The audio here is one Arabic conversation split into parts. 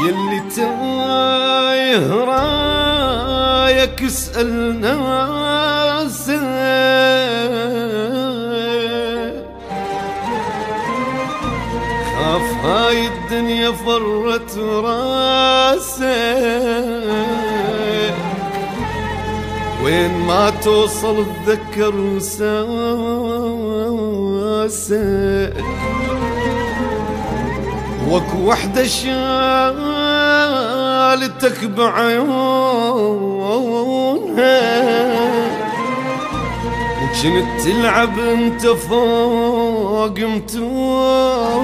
يلي تايه رايك اسأل ناسك، خاف هاي الدنيا فرت راسك، وين ما توصل تذكر وساسك، وك وحدة شالتك بعيونها، وكنت تلعب انت فوق متونها،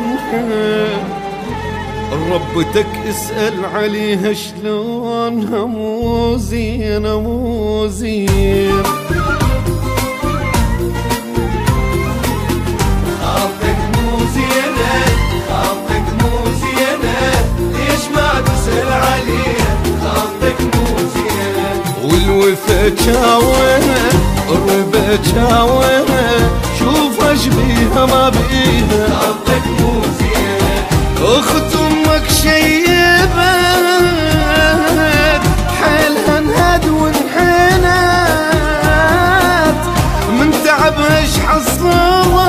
ربتك اسأل عليها شلونها مو زينة مو زين. خالتك مو زينة خالتك مو زينة، ليش ما تسأل عليها؟ خالتك مو زينة. والوفا جاونا الربا جاونا، شوف اش بيها ما بيها. خالتك مو زينة. اخت امك شيبت حيلها انهد وانحنت، من تعبها اش حصلت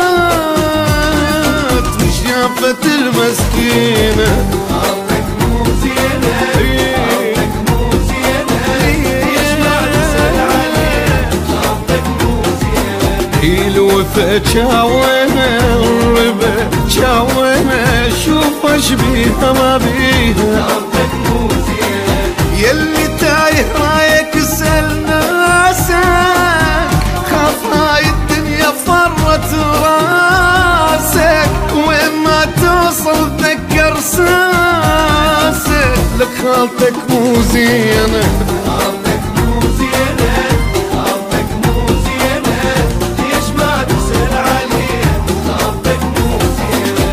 وشافت المسكينة. خالتك مو زينة خالتك مو زينة، ليش ما تسأل عليها؟ خالتك مو زينة. الوفا جاونا الربا جاونا، شوف اش بيها ما بيها. خالتك مو زينة. يلي تايه رايك اسأل ناسك، خاف هاي الدنيا فرت راسك، وين ما توصل تذكر ساسك، لك خالتك مو زينة. خالتك مو زينة خالتك مو زينة، ليش ما تسأل عليها؟ خالتك مو زينة.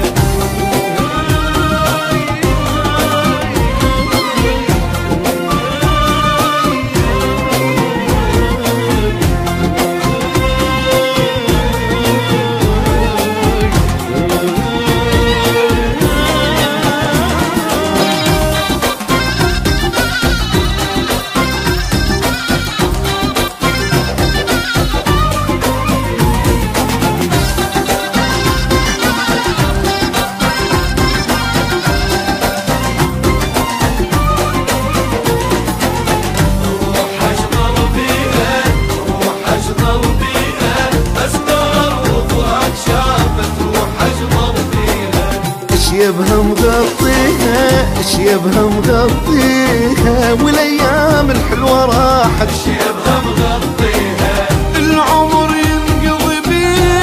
شيبها مغطيها شيبها مغطيها، والايام الحلوه راحت شيبها مغطيها. العمر ينقضي بيش،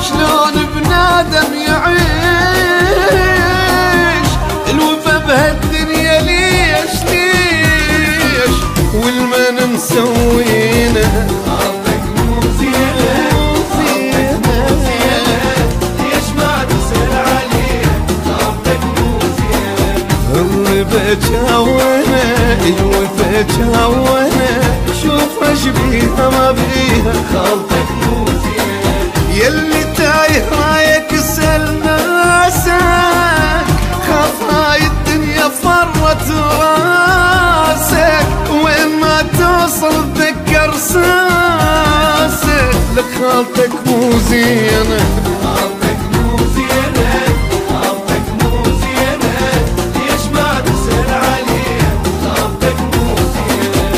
شلون بنادم يعيش؟ الوفا بهالدنيا ليش ليش والمن مسوينا؟ خالتك مو زينة خالتك مو زينة، ليش ما تسأل عليها؟ خالتك مو زينة. الربا جاونا الوفا جاونا، شوف اش بيها ما بيها. خالتك مو زينة. يلي تايه رايك اسأل ناسك، خاف هاي الدنيا فرت راسك، وين ما توصل تذكر ساسك، لك خالتك مو زينة. خالتك مو زينة خالتك مو زينة، ليش ما تسأل عليها؟ خالتك مو زينة.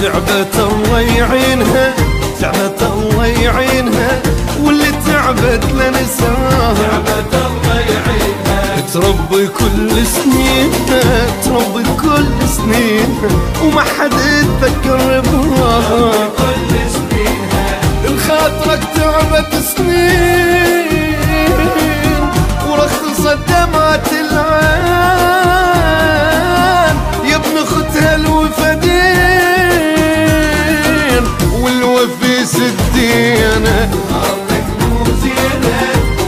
تعبت الله يعينها تعبت الله يعينها، واللي تعبت لنساها. تعبت الله يعينها تربي كل سنينها تربي كل سنينها وما حد يتذكر بها كل سنينها الخاطرك تعبت سنين ورخصت دمعة العين يا ابن اختها الوفدين والوفي سدينا خاطرك مو زينة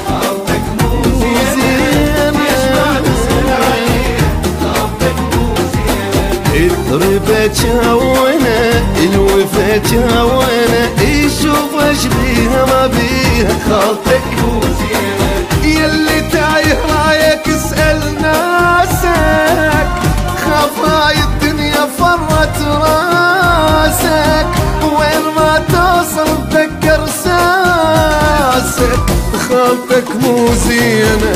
خاطرك مو زينة ليش ما تسأل عليها خاطرك مو زينة الضربة جاونا الوفا جاونا يشوف اش بيها ما بيها خاطرك مو زينة يلي تايه رايك اسأل ناسك خاف هاي الدنيا فرت راسك وين ما توصل تذكر ساسك خاطرك مو زينة